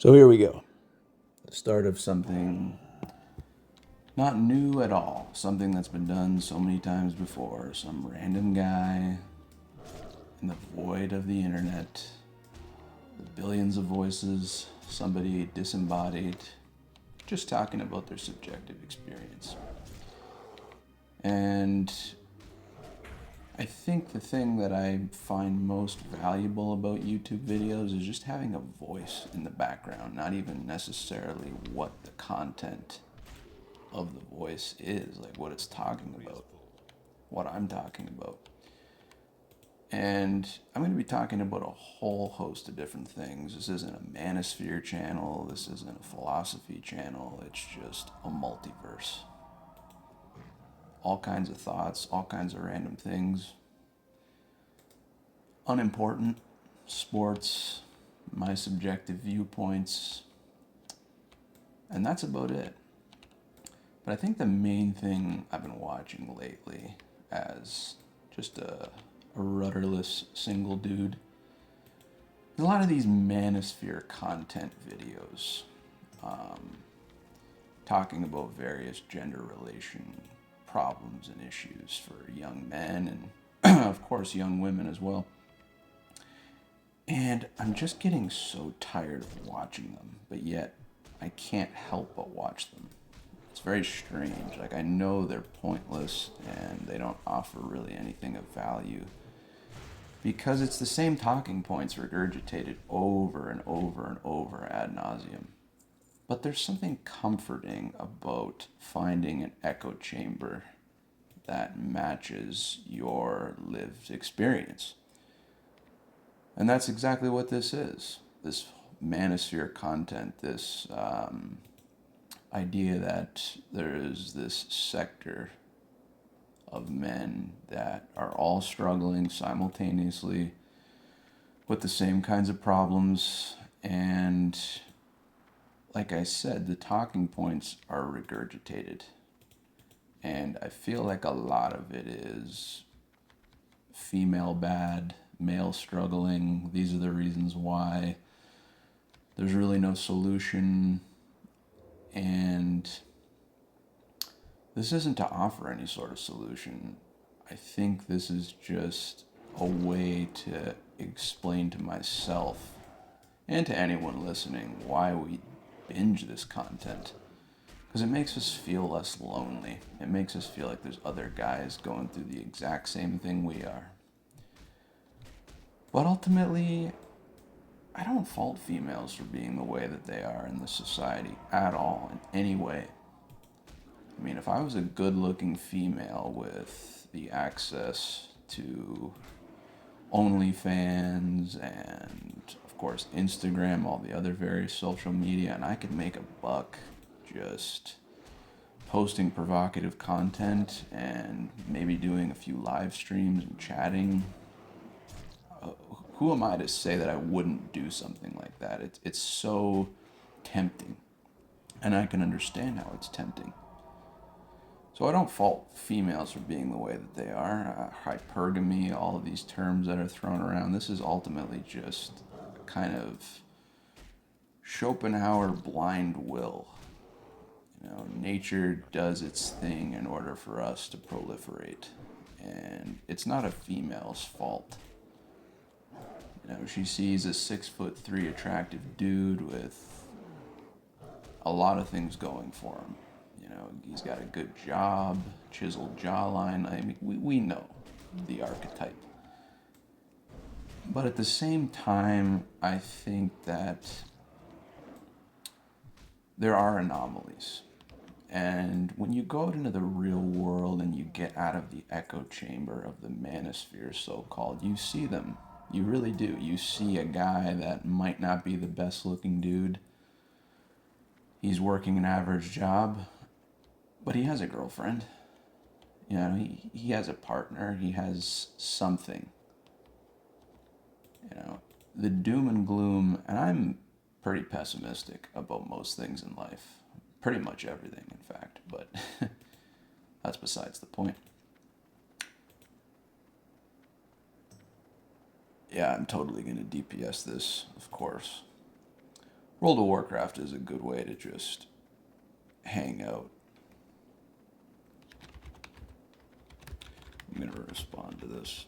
So here we go. The start of something not new at all. Something that's been done so many times before. Some random guy in the void of the internet, with billions of voices, somebody disembodied, just talking about their subjective experience. And I think the thing that I find most valuable about YouTube videos is just having a voice in the background, not even necessarily what the content of the voice is, like what it's talking about, what I'm talking about. And I'm going to be talking about a whole host of different things. This isn't a manosphere channel, this isn't a philosophy channel, it's just a multiverse. All kinds of thoughts, all kinds of random things. Unimportant, sports, my subjective viewpoints, and that's about it. But I think the main thing I've been watching lately as just a rudderless single dude, a lot of these manosphere content videos talking about various gender relation problems and issues for young men and, of course, young women as well. And I'm just getting so tired of watching them, but yet I can't help but watch them. It's very strange. Like, I know they're pointless and they don't offer really anything of value because it's the same talking points regurgitated over and over and over ad nauseum. But there's something comforting about finding an echo chamber that matches your lived experience. And that's exactly what this is. This manosphere content, this idea that there is this sector of men that are all struggling simultaneously with the same kinds of problems. And like I said, the talking points are regurgitated. And I feel like a lot of it is female bad, male struggling. These are the reasons why. There's really no solution. And this isn't to offer any sort of solution. I think this is just a way to explain to myself and to anyone listening why we binge this content. Because it makes us feel less lonely. It makes us feel like there's other guys going through the exact same thing we are. But ultimately, I don't fault females for being the way that they are in this society at all, in any way. I mean, if I was a good looking female with the access to OnlyFans and, of course, Instagram, all the other various social media, and I could make a buck just posting provocative content and maybe doing a few live streams and chatting, who am I to say that I wouldn't do something like that? It's so tempting, and I can understand how it's tempting. So I don't fault females for being the way that they are. Hypergamy, all of these terms that are thrown around, this is ultimately just kind of Schopenhauer blind will. You know, nature does its thing in order for us to proliferate. And it's not a female's fault. You know, she sees a 6'3" attractive dude with a lot of things going for him. You know, he's got a good job, chiseled jawline. I mean, we know the archetype. But at the same time, I think that there are anomalies. And when you go out into the real world and you get out of the echo chamber of the manosphere, so called, you see them. You really do. You see a guy that might not be the best looking dude. He's working an average job, but he has a girlfriend. You know, he has a partner. He has something. You know, the doom and gloom, and I'm pretty pessimistic about most things in life. Pretty much everything, in fact, but that's besides the point. Yeah, I'm totally going to DPS this, of course. World of Warcraft is a good way to just hang out. I'm going to respond to this.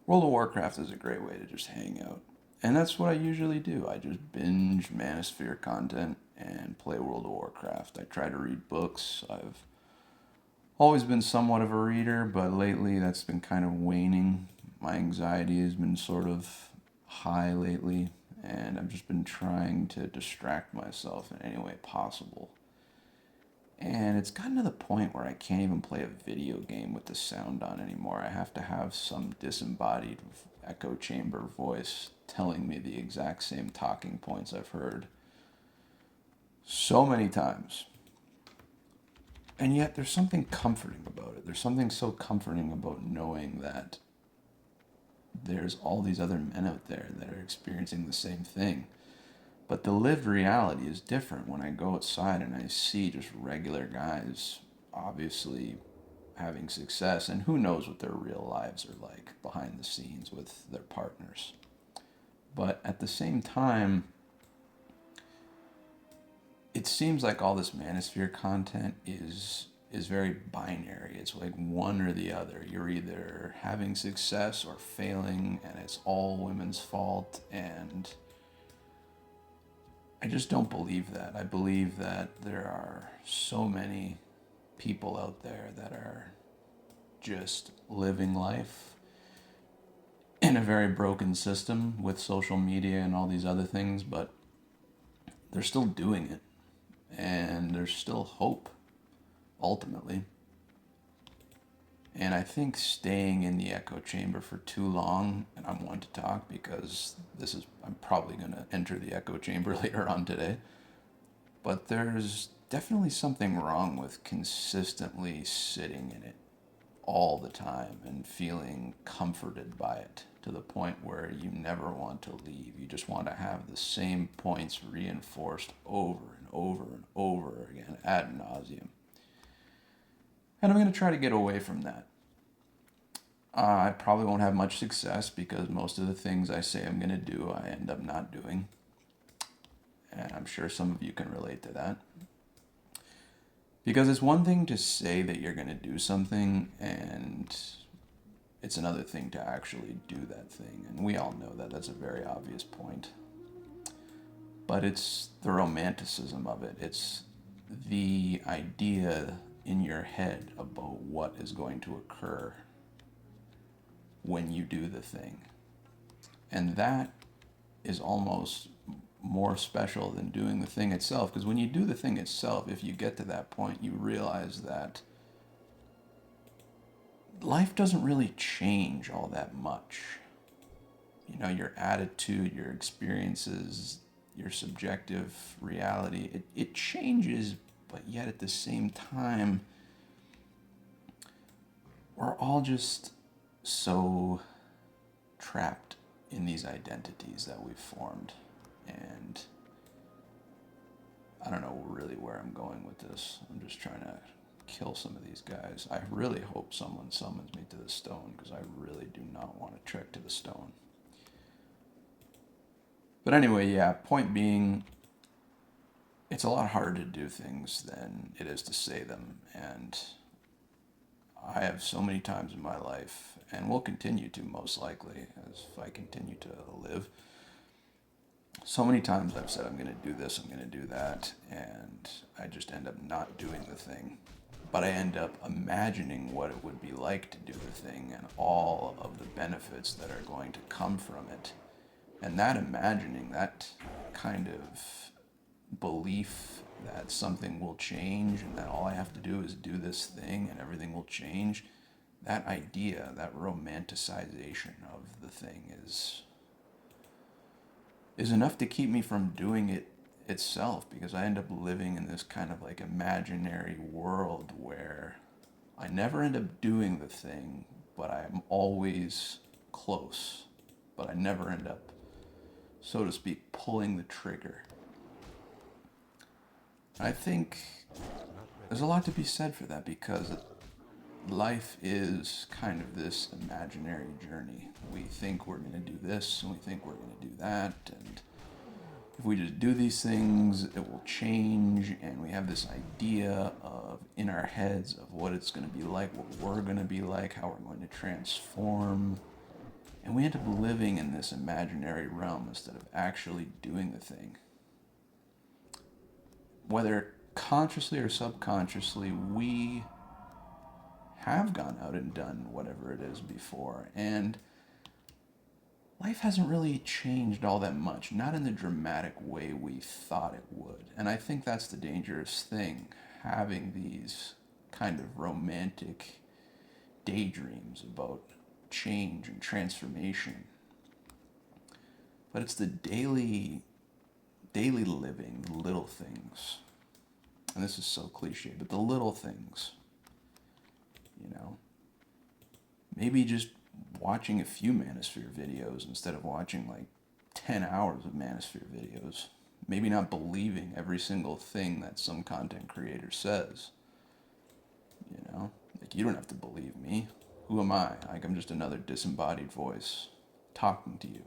World of Warcraft is a great way to just hang out. And that's what I usually do. I just binge Manosphere content and play World of Warcraft. I try to read books. I've always been somewhat of a reader, but lately that's been kind of waning. My anxiety has been sort of high lately, and I've just been trying to distract myself in any way possible. And it's gotten to the point where I can't even play a video game with the sound on anymore. I have to have some disembodied echo chamber voice telling me the exact same talking points I've heard so many times. And yet there's something comforting about it. There's something so comforting about knowing that there's all these other men out there that are experiencing the same thing. But the lived reality is different when I go outside and I see just regular guys obviously having success, and who knows what their real lives are like behind the scenes with their partners. But at the same time, it seems like all this Manosphere content is very binary. It's like one or the other. You're either having success or failing, and it's all women's fault, and I just don't believe that. I believe that there are so many people out there that are just living life in a very broken system with social media and all these other things, but they're still doing it. And there's still hope, ultimately. And I think staying in the echo chamber for too long, and I'm one to talk because I'm probably going to enter the echo chamber later on today, but there's definitely something wrong with consistently sitting in it all the time and feeling comforted by it to the point where you never want to leave. You just want to have the same points reinforced over and over and over again ad nauseum. And I'm going to try to get away from that. I probably won't have much success because most of the things I say I'm going to do, I end up not doing. And I'm sure some of you can relate to that. Because it's one thing to say that you're going to do something, and it's another thing to actually do that thing. And we all know that. That's a very obvious point. But it's the romanticism of it. It's the idea in your head about what is going to occur when you do the thing. And that is almost more special than doing the thing itself, because when you do the thing itself, if you get to that point, you realize that life doesn't really change all that much. You know, your attitude, your experiences, your subjective reality, it changes, but yet at the same time, we're all just so trapped in these identities that we've formed. And I don't know really where I'm going with this. I'm just trying to kill some of these guys. I really hope someone summons me to the stone, because I really do not want to trek to the stone. But anyway, yeah, point being, it's a lot harder to do things than it is to say them. And I have so many times in my life, and will continue to most likely, as if I continue to live, so many times I've said I'm going to do this, I'm going to do that, and I just end up not doing the thing. But I end up imagining what it would be like to do the thing and all of the benefits that are going to come from it. And that imagining, that kind of belief that something will change and that all I have to do is do this thing and everything will change, that idea, that romanticization of the thing is enough to keep me from doing it itself, because I end up living in this kind of like imaginary world where I never end up doing the thing, but I'm always close, but I never end up, so to speak, pulling the trigger. I think there's a lot to be said for that, because life is kind of this imaginary journey. We think we're going to do this, and we think we're going to do that, and if we just do these things, it will change, and we have this idea of in our heads of what it's going to be like, what we're going to be like, how we're going to transform, and we end up living in this imaginary realm instead of actually doing the thing. Whether consciously or subconsciously, we have gone out and done whatever it is before, and life hasn't really changed all that much, not in the dramatic way we thought it would. And I think that's the dangerous thing, having these kind of romantic daydreams about change and transformation. But it's the daily living, the little things. And this is so cliche, but the little things, you know, maybe just watching a few Manosphere videos instead of watching like 10 hours of Manosphere videos. Maybe not believing every single thing that some content creator says. You know, like, you don't have to believe me. Who am I? Like, I'm just another disembodied voice talking to you.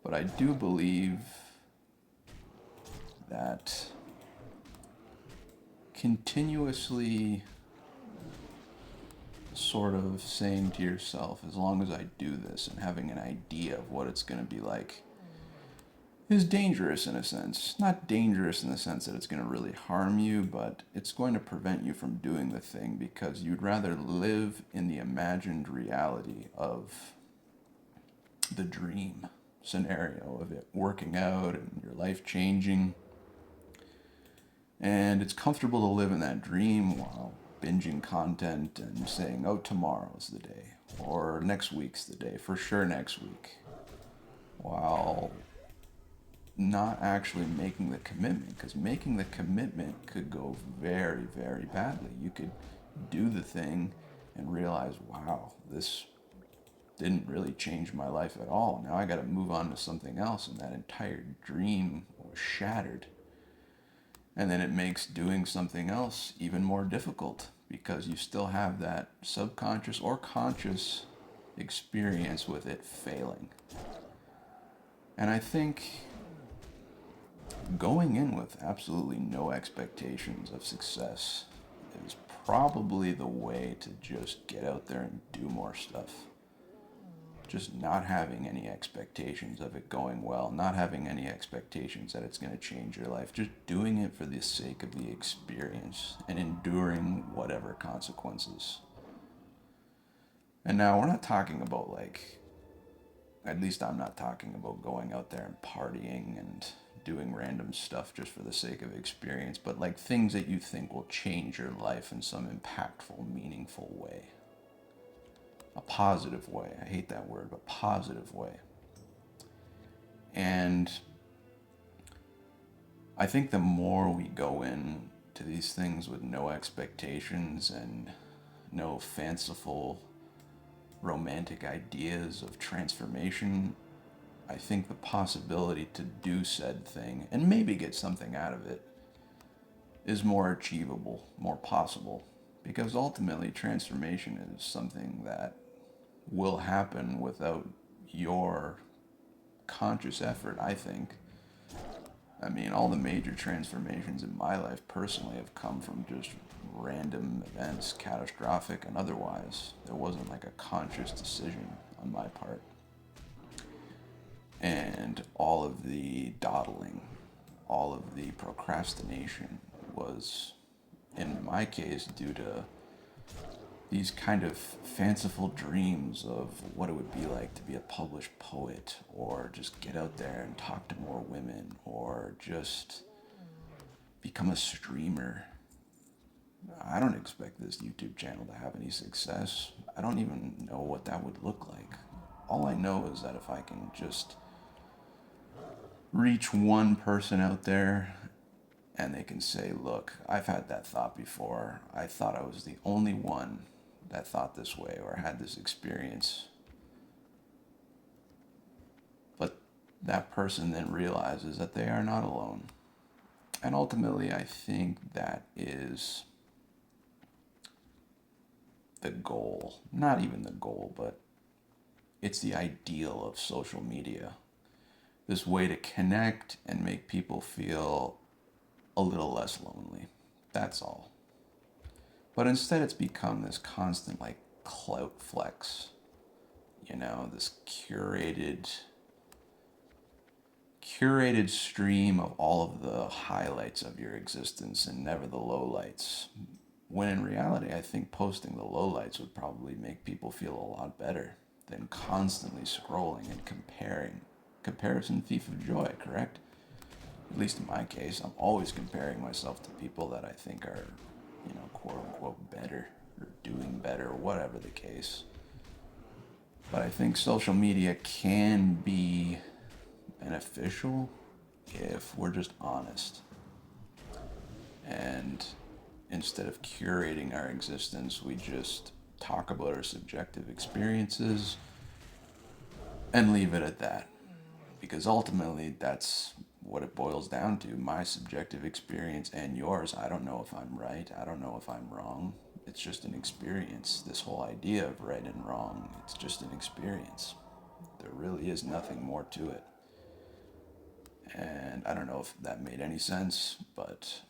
But I do believe that continuously sort of saying to yourself, as long as I do this, and having an idea of what it's going to be like, is dangerous in a sense. Not dangerous in the sense that it's going to really harm you, but it's going to prevent you from doing the thing because you'd rather live in the imagined reality of the dream scenario of it working out and your life changing. And it's comfortable to live in that dream while binging content and saying, oh, tomorrow's the day, or next week's the day, for sure next week, while not actually making the commitment, because making the commitment could go very, very badly. You could do the thing and realize, wow, this didn't really change my life at all. Now I got to move on to something else, and that entire dream was shattered. And then it makes doing something else even more difficult because you still have that subconscious or conscious experience with it failing. And I think going in with absolutely no expectations of success is probably the way to just get out there and do more stuff. Just not having any expectations of it going well, not having any expectations that it's going to change your life, just doing it for the sake of the experience and enduring whatever consequences. And now we're not talking about, like, at least I'm not talking about going out there and partying and doing random stuff just for the sake of experience, but like things that you think will change your life in some impactful, meaningful way. A positive way. I hate that word, but positive way. And I think the more we go in to these things with no expectations and no fanciful romantic ideas of transformation, I think the possibility to do said thing and maybe get something out of it is more achievable, more possible. Because ultimately, transformation is something that will happen without your conscious effort, I think. I mean, all the major transformations in my life personally have come from just random events, catastrophic and otherwise. There wasn't like a conscious decision on my part. And all of the dawdling, all of the procrastination was, in my case, due to these kind of fanciful dreams of what it would be like to be a published poet, or just get out there and talk to more women, or just become a streamer. I don't expect this YouTube channel to have any success. I don't even know what that would look like. All I know is that if I can just reach one person out there and they can say, look, I've had that thought before. I thought I was the only one that thought this way or had this experience. But that person then realizes that they are not alone. And ultimately, I think that is the goal. Not even the goal, but it's the ideal of social media. this way to connect and make people feel a little less lonely. That's all. But instead, it's become this constant, like, clout flex, this curated stream of all of the highlights of your existence and never the lowlights. When in reality, I think posting the lowlights would probably make people feel a lot better than constantly scrolling and comparing. Comparison thief of joy, correct? At least in my case, I'm always comparing myself to people that I think are, quote unquote better or doing better, or whatever the case. But I think social media can be beneficial if we're just honest. And instead of curating our existence, we just talk about our subjective experiences and leave it at that. Because ultimately, that's what it boils down to. My subjective experience and yours. I don't know if I'm right. I don't know if I'm wrong. It's just an experience. This whole idea of right and wrong, it's just an experience. There really is nothing more to it. And I don't know if that made any sense, but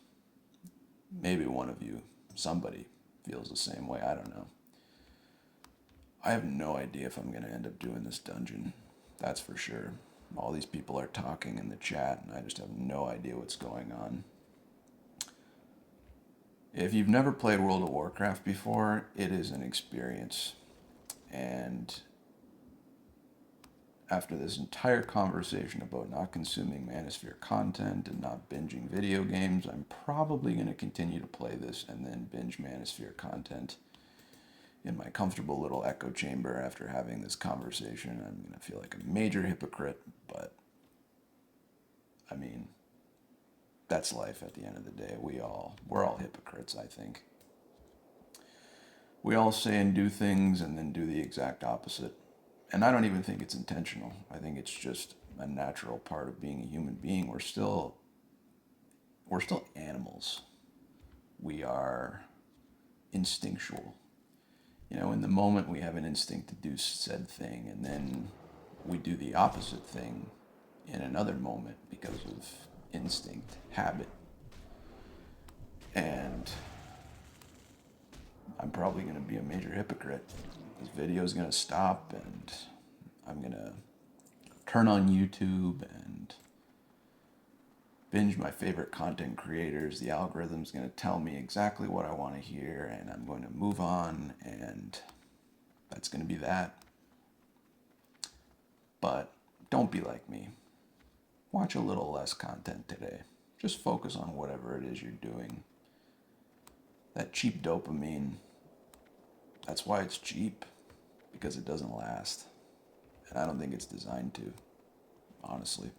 maybe one of you, somebody, feels the same way. I don't know. I have no idea if I'm going to end up doing this dungeon. That's for sure. All these people are talking in the chat, and I just have no idea what's going on. If you've never played World of Warcraft before, it is an experience. And after this entire conversation about not consuming Manosphere content and not binging video games, I'm probably going to continue to play this and then binge Manosphere content in my comfortable little echo chamber after having this conversation. I'm going to feel like a major hypocrite, but I mean, that's life at the end of the day. We're all hypocrites, I think. We all say and do things and then do the exact opposite. And I don't even think it's intentional. I think it's just a natural part of being a human being. We're still animals. We are instinctual. In the moment we have an instinct to do said thing, and then we do the opposite thing in another moment because of instinct, habit. And I'm probably going to be a major hypocrite. This video is going to stop, and I'm going to turn on YouTube and binge my favorite content creators. The algorithm's going to tell me exactly what I want to hear, and I'm going to move on, and that's going to be that. But don't be like me. Watch a little less content today. Just focus on whatever it is you're doing. That cheap dopamine, that's why it's cheap, because it doesn't last. And I don't think it's designed to, honestly.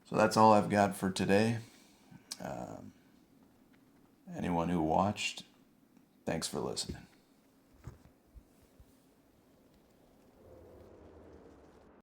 So that's all I've got for today. Anyone who watched, thanks for listening.